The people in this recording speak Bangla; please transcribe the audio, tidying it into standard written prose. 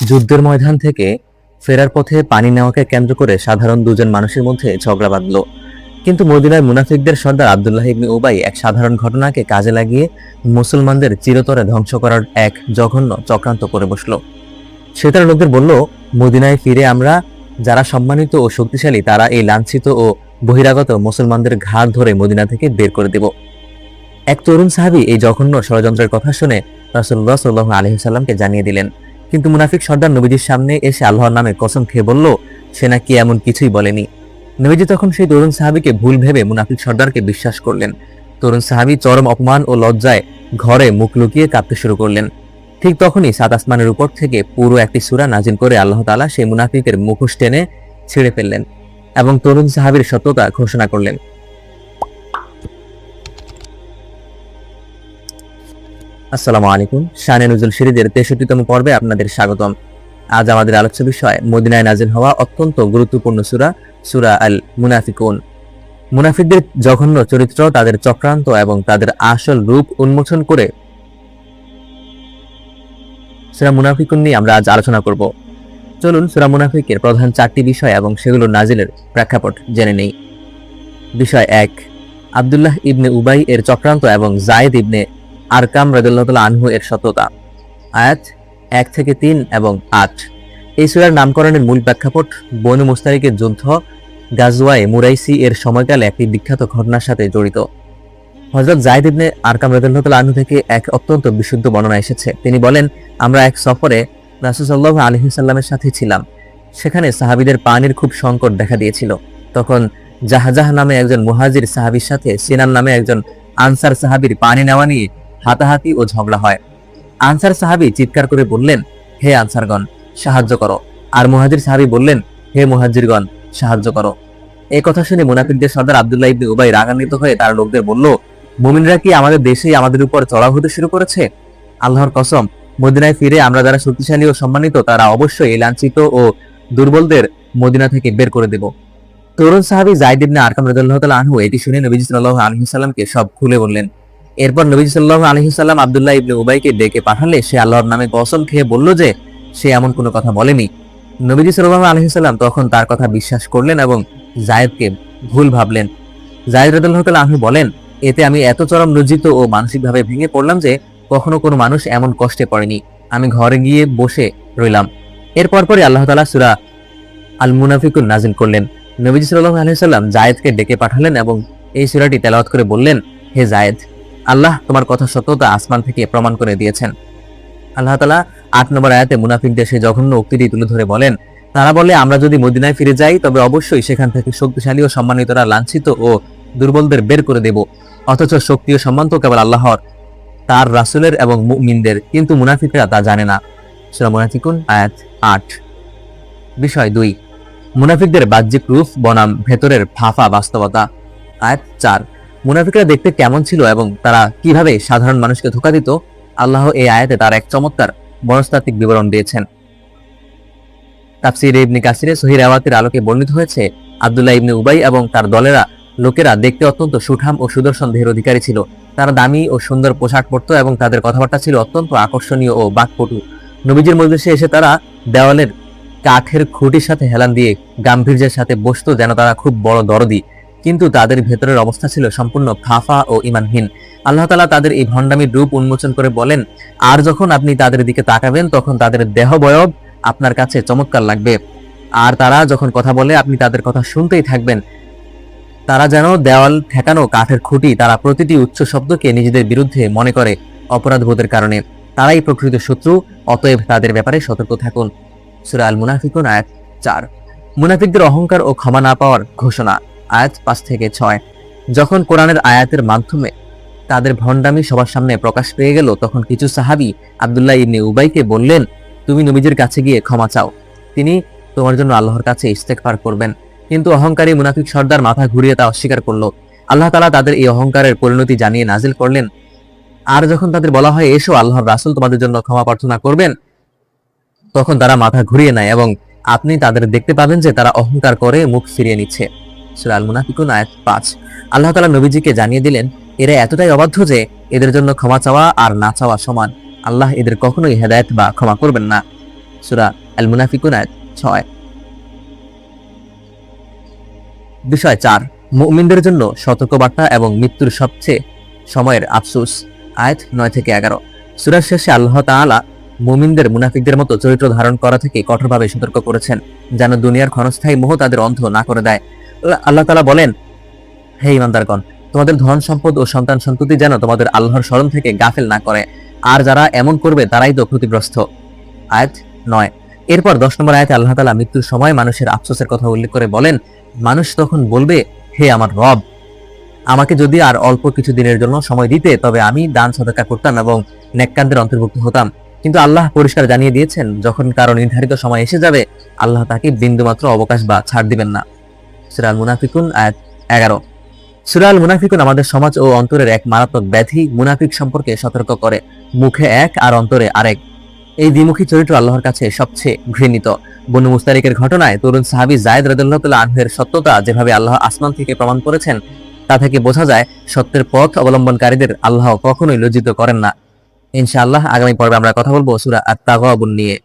যুদ্ধের ময়দান থেকে ফেরার পথে পানি নেওয়াকে কেন্দ্র করে সাধারণ দুজন মানুষের মধ্যে ঝগড়া বাঁধল। কিন্তু মদিনার মুনাফিকদের সর্দার আব্দুল্লাহ ইবনে উবাই এক সাধারণ ঘটনাকে কাজে লাগিয়ে মুসলমানদের চিরতরে ধ্বংস করার এক জঘন্য চক্রান্ত করে বসল। সে তার লোকদের বলল, মদিনায় ফিরে আমরা যারা সম্মানিত ও শক্তিশালী তারা এই লাঞ্ছিত ও বহিরাগত মুসলমানদের ঘাড় ধরে মদিনা থেকে বের করে দেব। এক তরুণ সাহাবী এই জঘন্য ষড়যন্ত্রের কথা শুনে রাসূলুল্লাহ সাল্লাল্লাহু আলাইহি ওয়াসাল্লামকে জানিয়ে দিলেন। কিন্তু মুনাফিক সর্দার নবীজির সামনে এসে আল্লাহর নামে কসম খেয়ে বলল, সে নাকি এমন কিছুই বলেনি। নবীজি তখন সেই তরুণ সাহাবীকে ভুল ভেবে মুনাফিক সর্দারকে বিশ্বাস করলেন। তরুণ সাহাবী চরম অপমান ও লজ্জায় ঘরে মুখ লুকিয়ে কাঁদতে শুরু করলেন। ঠিক তখনই সাত আসমানের উপর থেকে পুরো একটি সূরা নাজিল করে আল্লাহ তাআলা সেই মুনাফিকের মুখোশ টেনে ছিঁড়ে ফেললেন এবং তরুণ সাহাবীর সত্যতা ঘোষণা করলেন। আসসালামু আলাইকুম। শানে নুজুল সিরিজের 63তম পর্বে আপনাদের স্বাগতম। আজ আমাদের আলোচ্য বিষয় মদিনায় নাজিল হওয়া অত্যন্ত গুরুত্বপূর্ণ সূরা, সূরা আল মুনাফিকুন। মুনাফিকদের জঘন্য চরিত্র, তাদের চক্রান্ত এবং তাদের আসল রূপ উন্মোচন করে সূরা মুনাফিকুন নিয়ে আমরা আজ আলোচনা করব। চলুন সূরা মুনাফিকের প্রধান 4টি বিষয় এবং সেগুলোর নাজিলের প্রেক্ষাপট জেনে নেই। বিষয় 1, আব্দুল্লাহ ইবনে উবাই এর চক্রান্ত এবং যায়েদ ইবনে আরকাম রাদিয়াল্লাহু তাআলা আনহু এর সত্যতা। আয়াত 1 থেকে 3 এবং 8। এই সূরার নামকরণের মূল প্রেক্ষাপট বনু মুস্তালিকের যুদ্ধ গাজওয়ায়ে মুরাইসি এর সময়কালে একটি বিখ্যাত ঘটনার সাথে জড়িত। হযরত যায়েদ ইবনে আরকাম রাদিয়াল্লাহু তাআলা আনহু থেকে এক অত্যন্ত বিশুদ্ধ বর্ণনা এসেছে। তিনি বলেন, আমরা এক সফরে রাসূল সাল্লাল্লাহু আলাইহি ওয়াসাল্লামের সাথে ছিলাম। সেখানে সাহাবীদের পানির খুব সংকট দেখা দিয়েছিল। তখন জাহজাহ নামে একজন মুহাজির সাহাবীর সাথে সিনান নামে একজন আনসার সাহাবীর পানি নেওয়া নিয়ে হাতাহাতি ও ঝগড়া হয়। আনসার সাহাবী চিৎকার করে বললেন, হে আনসারগণ, সাহায্য করো। আর মুহাজির সাহাবী বললেন, হে মুহাজিরগণ, সাহায্য করো। এই কথা শুনে মুনাফিকদের সর্দার আব্দুল্লাহ ইবনে উবাই রাগান্বিত হয়ে তার লোকদের বলল, মুমিনরা কি আমাদের দেশেই আমাদের উপর চড়াও হতে শুরু করেছে? আল্লাহর কসম, মদিনায় ফিরে আমরা যারা শক্তিশালী ও সম্মানিত তারা অবশ্যই এই লাঞ্ছিত ও দুর্বলদের মদিনা থেকে বের করে দেব। তরুণ সাহাবী যায়েদ ইবনে আরকাম রাদিয়াল্লাহু তাআলা আনহু এটি শুনে নবীজি সাল্লাল্লাহু আলাইহি ওয়াসাল্লামকে সব খুলে বললেন। এরপর নবীজি সাল্লাল্লাহু আলাইহি ওয়াসাল্লাম আব্দুল্লাহ ইবনে উবাইকে ডেকে পাঠালে সে আল্লাহর নামে কসম খেয়ে বলল যে সে এমন কোনো কথা বলেনি। নবীজি সাল্লাল্লাহু আলাইহি ওয়াসাল্লাম তখন তার কথা বিশ্বাস করলেন এবং যায়েদকে ভুল ভাবলেন। যায়েদ রাদিয়াল্লাহু তাআলা আনহু বলেন, এতে আমি এত চরম লজ্জিত ও মানসিকভাবে ভেঙে পড়লাম যে কখনো কোনো মানুষ এমন কষ্টে পড়েনি। আমি ঘরে গিয়ে বসে রইলাম। এরপর পরে আল্লাহ তাআলা সূরা আল মুনাফিকুন নাজিল করলেন। নবীজি সাল্লাল্লাহু আলাইহি ওয়াসাল্লাম যায়েদকে ডেকে পাঠালেন এবং এই সূরাটি তেলাওয়াত করে বললেন, হে যায়েদ, আল্লাহ তোমার কথা সত্যতা আসমান থেকে প্রমাণ করে দিয়েছেন। আল্লাহ তাআলা 8 নম্বর আয়াতে মুনাফিকদের সেই জঘন্য উক্তিটি তুলে ধরে বলেন, তারা বলে, আমরা যদি মদিনায় ফিরে যাই তবে অবশ্যই সেখান থেকে শক্তিশালী ও সম্মানিতরা লাঞ্ছিত ও দুর্বলদের বের করে দেব। অথচ শক্তি ও সম্মান তো কেবল আল্লাহর, তার রাসূলের এবং মুমিনদের, কিন্তু মুনাফিকরা তা জানে না। সূরা মুনাফিকুন আয়াত 8। বিষয় 2, মুনাফিকদের বাহ্যিক রূপ বনাম ভেতরের ফাঁফা বাস্তবতা। আয়াত 4। মুনাফিকরা দেখতে কেমন ছিল এবং তারা কিভাবে সাধারণ মানুষকে ধোঁকা দিত, আল্লাহ এই আয়াতে তার এক চমৎকার মনস্তাত্ত্বিক বিবরণ দিয়েছেন। তাফসীরে ইবনে কাসিরে সহিহ রিওয়ায়াতের আলোকে বর্ণিত হয়েছে, আব্দুল্লাহ ইবনে উবাই এবং তার দলেরা লোকেরা দেখতে অত্যন্ত সুঠাম ও সুদর্শন দেহের অধিকারী ছিল। তারা দামি ও সুন্দর পোশাক পরত এবং তাদের কথাবার্তা ছিল অত্যন্ত আকর্ষণীয় ও বাকপটু। নবীজির মজলিসে এসে তারা দেওয়ালের কাঠের খুঁটির সাথে হেলান দিয়ে গাম্ভীর্যের সাথে বসতো, যেন তারা খুব বড় দরদি, কিন্তু তাদের ভেতরের অবস্থা ছিল সম্পূর্ণ ফাঁফা ও ঈমানহীন। আল্লাহ তাআলা তাদের এই ভণ্ডামির রূপ উন্মোচন করে বলেন, আর যখন আপনি তাদের দিকে তাকাবেন তখন তাদের দেহবয়ব আপনার কাছে চমৎকার লাগবে, আর তারা যখন কথা বলে আপনি তাদের কথা শুনতেই থাকবেন। তারা যেন দেওয়াল ঠেকানো কাঠের খুঁটি, তারা প্রতিটি উচ্চ শব্দকে নিজেদের বিরুদ্ধে মনে করে অপরাধবোধের কারণে। তারাই প্রকৃত শত্রু, অতএব তাদের ব্যাপারে সতর্ক থাকুন। সূরা আল মুনাফিকুন আয়াত 4। মুনাফিকদের অহংকার ও ক্ষমা না পাওয়ার ঘোষণা। আয়াত 5 থেকে 6। যখন কোরআনের আয়াতের মাধ্যমে তাদের ভণ্ডামি সবার সামনে প্রকাশ পেয়ে গেল তখন কিছু সাহাবী আব্দুল্লাহ ইবনে উবাইকে বললেন, তুমি নবীজির কাছে গিয়ে ক্ষমা চাও, তিনি তোমার জন্য আল্লাহর কাছে ইস্তেগফার করবেন। কিন্তু অহংকারী মুনাফিক সর্দার মাথা ঘুরিয়ে তা অস্বীকার করলো। আল্লাহ তাআলা তাদের এই অহংকারের পরিণতি জানিয়ে নাজিল করলেন, আর যখন তাদের বলা হয় এসো আল্লাহর রাসূল তোমাদের জন্য ক্ষমা প্রার্থনা করবেন, তখন তারা মাথা ঘুরিয়ে নেয় এবং আপনি তাদের দেখতে পাবেন যে তারা অহংকার করে মুখ ফিরিয়ে নিচ্ছে। সূরা আল মুনাফিকুন আয়াত 5। আল্লাহ তাআলা নবীজিকে জানিয়ে দিলেন, এরা এতটাই অবাধ্য যে এদের জন্য ক্ষমা চাওয়া আর না চাওয়া সমান। আল্লাহ এদের কখনোই হেদায়েত বা ক্ষমা করবেন না। সূরা আল মুনাফিকুন আয়াত 6। বিষয় 4, মুমিনদের জন্য সতর্কবার্তা এবং মৃত্যুর সবচেয়ে সময়ের আফসোস, আয়াত 9 থেকে 11। সূরার শেষে আল্লাহ তাআলা মুমিনদের মুনাফিকদের মতো চরিত্র ধারণ করা থেকে কঠোরভাবে সতর্ক করেছেন, যেন দুনিয়ার ক্ষণস্থায়ী মোহ তাদের অন্ধ না করে দেয়। আল্লাহ তাআলা বলেন, হে ঈমানদারগণ, তোমাদের ধন সম্পদ ও সন্তান সন্ততি যেন তোমাদের আল্লাহর স্মরণ থেকে গাফেল না করে, আর যারা এমন করবে তারাই তো ক্ষতিগ্রস্ত, আয়াত 9। এরপর 10 নম্বর আয়াতে আল্লাহ তাআলা মৃত্যুর সময় মানুষের আফসোসের কথা উল্লেখ করে বলেন, মানুষ তখন বলবে, হে আমার রব, আমাকে যদি আর অল্প কিছু দিনের জন্য সময় দিতে, তবে আমি দান সদকা করতাম এবং নেককারদের অন্তর্ভুক্ত হতাম। কিন্তু আল্লাহ পরিষ্কার জানিয়ে দিয়েছেন, যখন কারো নির্ধারিত সময় এসে যাবে, আল্লাহ তাকে বিন্দুমাত্র অবকাশ বা ছাড় দিবেন না। সূরা আল মুনাফিকুন আয়াত 11। সূরা আল মুনাফিকুন আমাদের সমাজ ও অন্তরের এক মারাত্মক ব্যাধি মুনাফিক সম্পর্কে সতর্ক করে। মুখে এক আর অন্তরে আরেক, এই দ্বিমুখী চরিত্র আল্লাহর কাছে সবচেয়ে ঘৃণিত। বনু মুস্তারিকের ঘটনায় তরুণ সাহাবী যায়েদ রাদিয়াল্লাহু তাআলা আনহুর সত্যতা যেভাবে আল্লাহ আসমান থেকে প্রমাণ করেছেন, তা থেকে বোঝা যায় সত্যের পথ অবলম্বনকারীদের আল্লাহ কখনোই লজ্জিত করেন না। ইনশাআল্লাহ আগামী পর্বে আমরা কথা বলবো সূরা আত-তাগাবুন নিয়ে।